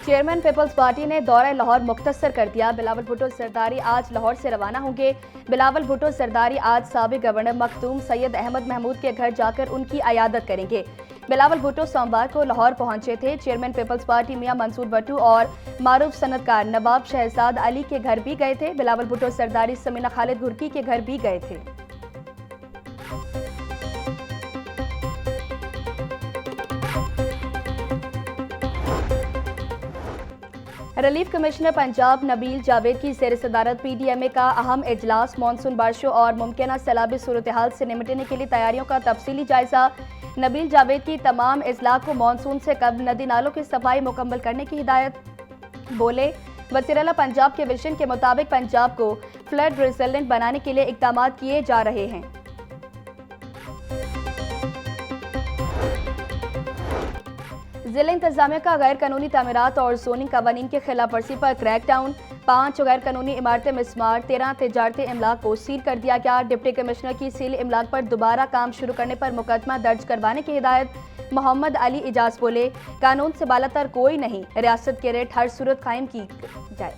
Chairman peoples party ने दौरा लाहौर मुख्तसर कर दिया। बिलावल भुट्टो सरदारी आज लाहौर से रवाना होंगे। बिलावल भुट्टो सरदारी आज साबिक गवर्नर मखदूम सैयद अहमद महमूद के घर जाकर उनकी अयादत करेंगे। बिलावल भुट्टो सोमवार को लाहौर पहुंचे थे। चेयरमैन पीपल्स पार्टी मियां मंसूर भट्टू और मारूफ सनतकार नवाब शहजाद अली के घर भी गए थे। बिलावल भुट्टो सरदारी समीना खालिद घुर्की के घर भी गए थे। रिलीफ कमिश्नर पंजाब नबील जावेद की ज़ेर सदारत PDMA का अहम इजलास मानसून बारिशों और मुमकिन सैलाबी सूरत हाल से निपटने के लिए तैयारियों का तफसीली जायजा। नबील जावेद की तमाम अजला को मानसून से कबल नदी नालों की सफाई मुकम्मल करने की हिदायत। बोले, वज़ीर-ए-आला पंजाब के विजन के मुताबिक पंजाब को फ्लड रेजिलेंट बनाने के लिए इक़दाम किए जा रहे हैं। जिला इंतजामिया का गैर कानूनी तामीरात और जोनिंग कवानीन की खिलाफ वर्जी पर क्रैकडाउन। 5 गैर कानूनी इमारतें मिसमार, 13 तिजारती इमलाक को सील कर दिया गया। डिप्टी कमिश्नर की सील इमलाक पर दोबारा काम शुरू करने पर मुकदमा दर्ज करवाने की हिदायत। मोहम्मद अली इजाज बोले, कानून से बालातर कोई नहीं, रियासत के रेट हर सूरत कायम की जाए।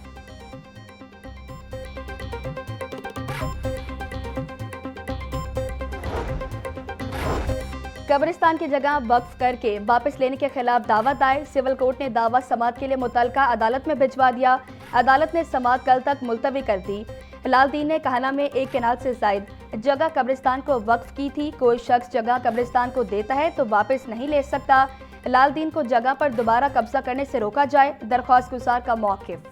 कब्रिस्तान की जगह वक्फ करके वापस लेने के खिलाफ दावा दायर। सिविल कोर्ट ने दावा समात के लिए मुतल्लिका अदालत में भिजवा दिया। अदालत ने समात कल तक मुलतवी कर दी। लालदीन ने कहना में 1 कनाल से जायद जगह कब्रिस्तान को वक्फ की थी। कोई शख्स जगह कब्रिस्तान को देता है तो वापस नहीं ले सकता। लालदीन को जगह पर दोबारा कब्जा करने से रोका जाए, दरख्वास्त गुजार का मौक़िफ़।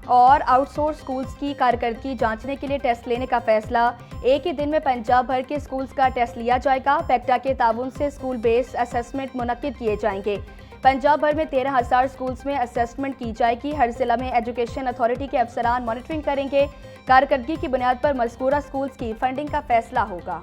और आउटसोर्स स्कूल्स की कारकर्दगी जांचने के लिए टेस्ट लेने का फैसला। एक ही दिन में पंजाब भर के स्कूल्स का टेस्ट लिया जाएगा। पैक्टा के ताउन से स्कूल बेस्ड असेसमेंट मुनक्किद किए जाएंगे। पंजाब भर में 13,000 स्कूल्स में असेसमेंट की जाएगी। हर जिला में एजुकेशन अथॉरिटी के अफसरान मॉनिटरिंग करेंगे। कारकर्दगी की बुनियाद पर मज़कूरा स्कूल्स की फंडिंग का फैसला होगा।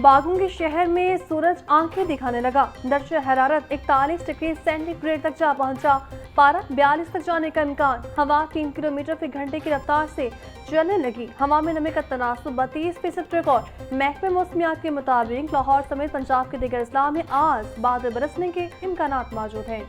बागों के शहर में सूरज आंखें दिखाने लगा। दर्जे हरारत 41 डिग्री सेंटीग्रेड तक जा पहुंचा। पारा 42 तक जाने का इम्कान। हवा 3 किलोमीटर फी घंटे की रफ्तार से चलने लगी। हवा में नमी का तनासुब 32% रिकॉर्ड। महकमे मौसमियात के मुताबिक लाहौर समेत पंजाब के दीगर अजला में आज बादल बरसने के इम्कानात मौजूद हैं।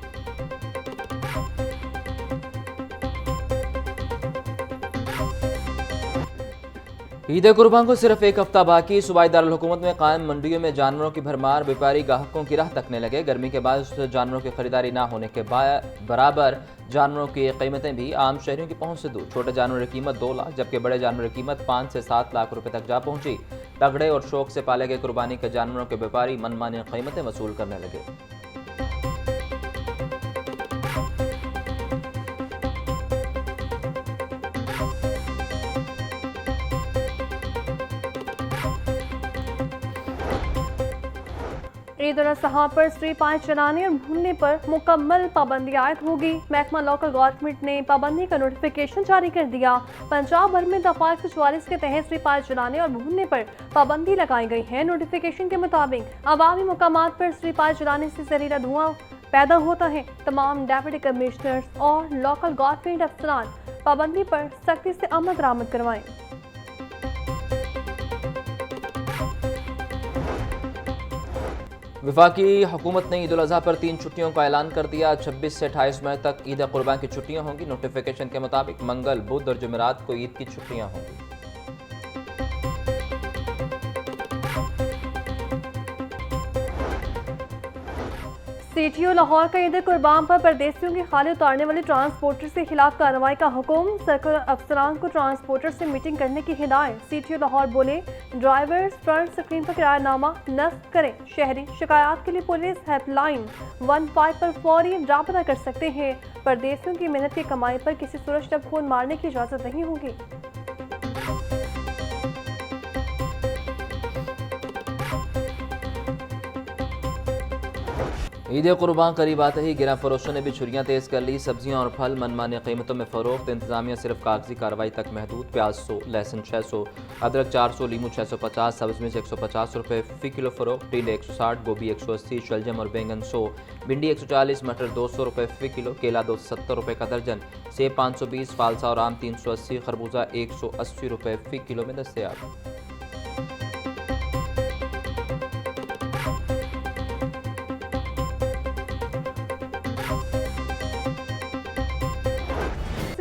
ईद कुर्बान को सिर्फ 1 हफ्ता बाकी। सूबाई दारुल हुकूमत में कायम मंडियों में जानवरों की भरमार। व्यापारी ग्राहकों की राह तकने लगे। गर्मी के बाद जानवरों की खरीदारी ना होने के बराबर जानवरों की कीमतें भी आम शहरियों की पहुंच से दूर। छोटे जानवरों की कीमत 2 लाख जबकि बड़े जानवरों की कीमत 5 से 7 लाख रुपए तक जा पहुंची। तगड़े और शौक से पाले गए कुर्बानी के जानवरों के व्यापारी मनमानी कीमतें वसूल करने लगे। ईद उल अज़हा पर स्ट्रीट पाइप चलाने और भूनने पर मुकम्मल पाबंदी आयद होगी। महकमा लोकल गवर्नमेंट ने पाबंदी का नोटिफिकेशन जारी कर दिया। पंजाब भर में दफा 144 के तहत स्ट्रीट पाइप चलाने और भूनने पर पाबंदी लगाई गई है। नोटिफिकेशन के मुताबिक अवामी मुकामात पर स्ट्रीट पाइप चलाने से जहरीला धुआं पैदा होता है। तमाम डेप्यूटी कमिश्नर्स और लोकल गवर्नमेंट अफसरान पाबंदी पर सख्ती से अमल दरामद करवाएं। वफाकी हुकूमत ने ईद उल अज़हा पर 3 छुट्टियों का ऐलान कर दिया। 26 से 28 मई तक ईद कुर्बान की छुट्टियां होंगी। नोटिफिकेशन के मुताबिक मंगल, बुध और जुमेरात को ईद की छुट्टियां होंगी। CTO लाहौर का ईद कुर्बान पर परदेसियों की खाली उतारने वाले ट्रांसपोर्टर के खिलाफ कार्रवाई का हुक्म। सर्कल अफसरान को ट्रांसपोर्टर से मीटिंग करने की हिदायत। CTO लाहौर बोले, ड्राइवर्स फ्रंट स्क्रीन पर किरायानामा नस्ब करें। शहरी शिकायत के लिए पुलिस हेल्पलाइन 15 पर फौरी राबता कर सकते हैं। परदेसियों की मेहनत की कमाई पर किसी सूरज तक खून मारने की इजाज़त नहीं होगी। ईद कुर्बान करीब आते ही गिरा फरोशों ने भी छुरियां तेज कर ली। सब्जियां और फल मनमानी कीमतों में फरोख्त। इंतजामिया सिर्फ कागजी कार्रवाई तक महदूद। प्याज 100, लहसुन 600, अदरक 400, लीमू 650, सब्ज मिर्च 150 रुपये फ़ी किलो फरोख्त। टींडे 160, गोभी 180, शलजम और बैंगन 100, भिंडी 140, मटर 200 रुपये फ़ी किलो, केला 270 रुपये का दर्जन, सेब 520, फालसा और आम 380, खरबूजा 180 रुपये फ़ी किलो में दस्तयाब।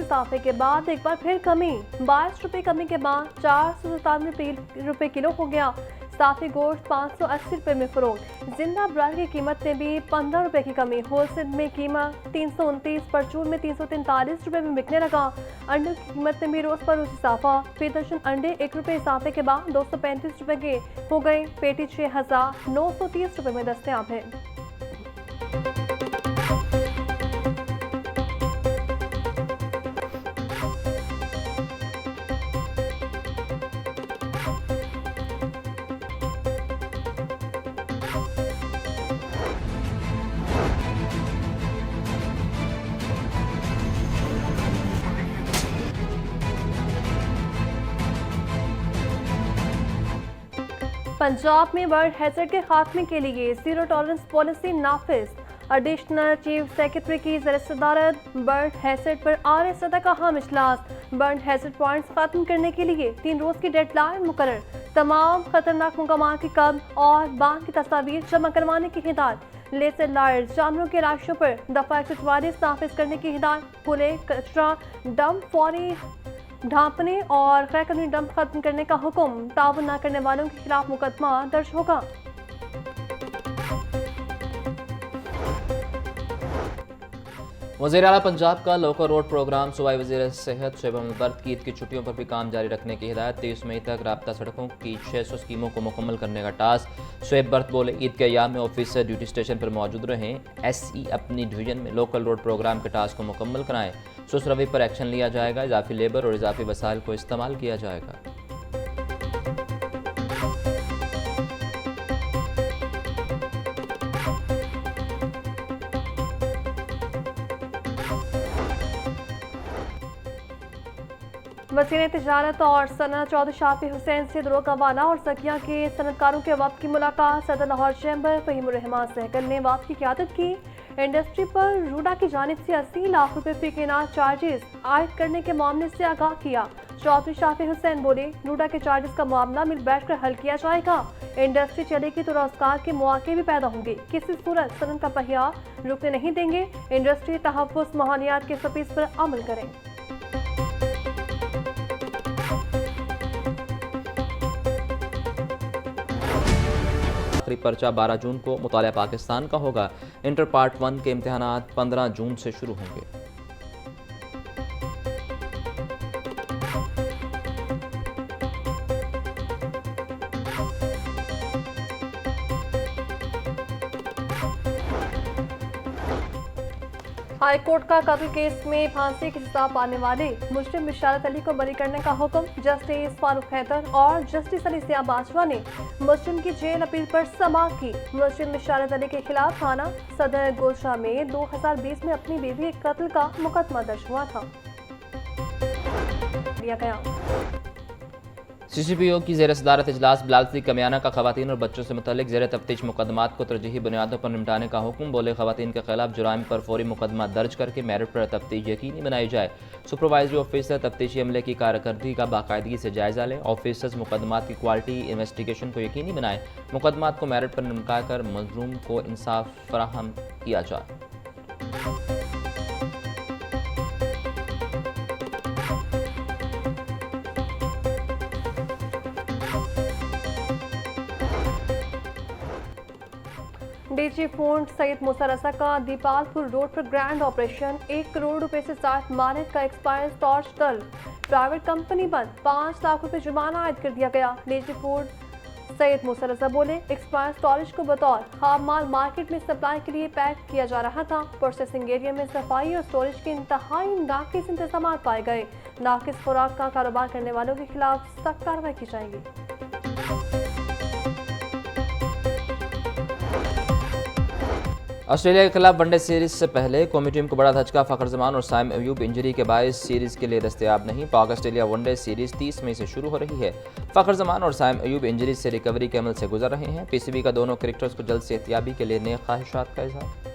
इजाफे के बाद एक बार फिर कमी, 22 रुपये कमी के बाद 497 रुपये किलो हो गया। साफी गोश्त 580 रुपये में फरोख्त। जिंदा ब्रांड की कीमत में भी 15 रुपये की कमी। होलसेल में कीमत 329, परचून में 343 रुपये में बिकने लगा। अंडों की कीमत में भी रोज पर रोज इजाफा। फी दर्जन अंडे 1 रुपये इजाफे के बाद 235 रुपये के हो गए। पेटी 6,930 रुपये में दस्तयाब है। पंजाब में बर्ड हैजर्ड के खात्मे के लिए जीरो टॉलरेंस पॉलिसी नाफिज। एडिशनल चीफ सेक्रेटरी की ज़र-ए-सदारत बर्ड हैजर्ड पर आर सदा का अहम इजलास। बर्ड हैजर्ड पॉइंट्स खत्म करने के लिए 3 रोज की डेडलाइन मुकर्रर। तमाम खतरनाक मकामात की कब्ज़ और बांध की तस्वीर जमा करवाने की हिदायत। लेजर लाइट जानवरों के राशों पर दफा 144 नाफिज करने की हिदायत। खुले कचरा डंप फौरी ढांपने और गैर कानूनी डंप खत्म करने का हुक्म। ताउन न करने वालों के खिलाफ मुकदमा दर्ज होगा। वज़ीर आला पंजाब का लोकल रोड प्रोग्राम। सूबाई वज़ीर सेहत शोएब अहमद बर्द की ईद की छुट्टियों पर भी काम जारी रखने की हिदायत। 23 मई तक राब्ता सड़कों की 600 स्कीमों को मुकम्मल करने का टास्क। शोएब बर्द बोले, ईद के अय्याम में ऑफिसर ड्यूटी स्टेशन पर मौजूद रहें। SE अपनी डिवीजन में लोकल रोड प्रोग्राम के टास्क को मुकम्मल कराएं। सुस्त रवैये पर एक्शन लिया जाएगा। इजाफी लेबर और इजाफी वसाइल को इस्तेमाल किया जाएगा। वज़ीर तिजारत और सनत चौधरी शाफी हुसैन से दरोगा वाला और सकिया के सनतकारों के वक्त की मुलाकात। सदर लाहौर चैम्बर फ़हीमुर रहमान सहगल ने वक्त की क़यादत की। इंडस्ट्री पर रूडा की जानिब से 80 लाख रुपए फी के नाज चार्जेस आयद करने के मामले से आगाह किया। चौधरी शाफी हुसैन बोले, रूडा के चार्जेस का मामला मिल बैठ कर हल किया जाएगा। इंडस्ट्री चलेगी तो रोजगार के मौके भी पैदा होंगे। किसी सूरत सनत का पहिया रुकने नहीं देंगे। इंडस्ट्री तहफ़्फ़ुज़ माहौलियात के सफीस पर अमल करें। आखिरी पर्चा 12 जून को मुतालिया पाकिस्तान का होगा। इंटर पार्ट 1 के इम्तिहानात 15 जून से शुरू होंगे। हाई कोर्ट का कत्ल केस में फांसी की सजा पाने वाले मुजरिम बिशारत अली को बरी करने का हुक्म। जस्टिस फारूक हैदर और जस्टिस अली सियाह बाजवा ने मुजरिम की जेल अपील पर समाअत की। मुजरिम बिशारत अली के खिलाफ थाना सदर गोशा में 2020 में अपनी बीवी के कत्ल का मुकदमा दर्ज हुआ था। दिया गया। CCPO की ज़ेर सदारत इजलास। बिलावल कमियाना का खवातीन और बच्चों से मुतल्लिक ज़ेर तफ्तीश मुकदमात को तरजीही बुनियादों पर निपटाने का हुक्म। बोले, खवातीन के खिलाफ जुराइम पर फौरी मुकदमा दर्ज करके मेरिट पर तफ्तीश यकीनी बनाई जाए। सुपरवाइजरी ऑफिसर तफ्तीशी अमले की कारकर्दगी का बाकायदगी से जायजा लें। ऑफिसर्स मुकदमात की क्वालिटी इन्वेस्टिगेशन को यकीनी बनाएं। मुकदमात को मेरिट पर निपटा कर मजलूम को इंसाफ फराहम किया जाए। डीजी फूड सैयद मूसा रजा का दीपालपुर रोड पर ग्रैंड ऑपरेशन। 1 करोड़ रुपए से ज्यादा मालिक का एक्सपायर टॉर्च तल। प्राइवेट कंपनी बंद। 5 लाख रुपए जुर्माना आयद कर दिया गया। डीजी फूड सैयद मूसा रजा बोले, एक्सपायर स्टोरेज को बतौर खाम माल मार्केट में सप्लाई के लिए पैक किया जा रहा था। प्रोसेसिंग एरिया में सफाई और स्टोरेज के इंतहाई नाकिस इंतजाम पाए गए। नाकिस खुराक का कारोबार करने वालों के खिलाफ सख्त कार्रवाई की जाएगी। ऑस्ट्रेलिया के खिलाफ वनडे सीरीज से पहले कौमी टीम को बड़ा धचका। फ़खर जमान और साइम अयूब इंजरी के बायस सीरीज के लिए दस्तयाब नहीं। पाक ऑस्ट्रेलिया वनडे सीरीज 30 मई से शुरू हो रही है। फ़खर जमान और साइम अयूब इंजरी से रिकवरी के अमल से गुजर रहे हैं। पीसीबी का दोनों क्रिकेटर्स को जल्द सेहतियाबी के लिए नेक ख्वाहिशात का इजहार।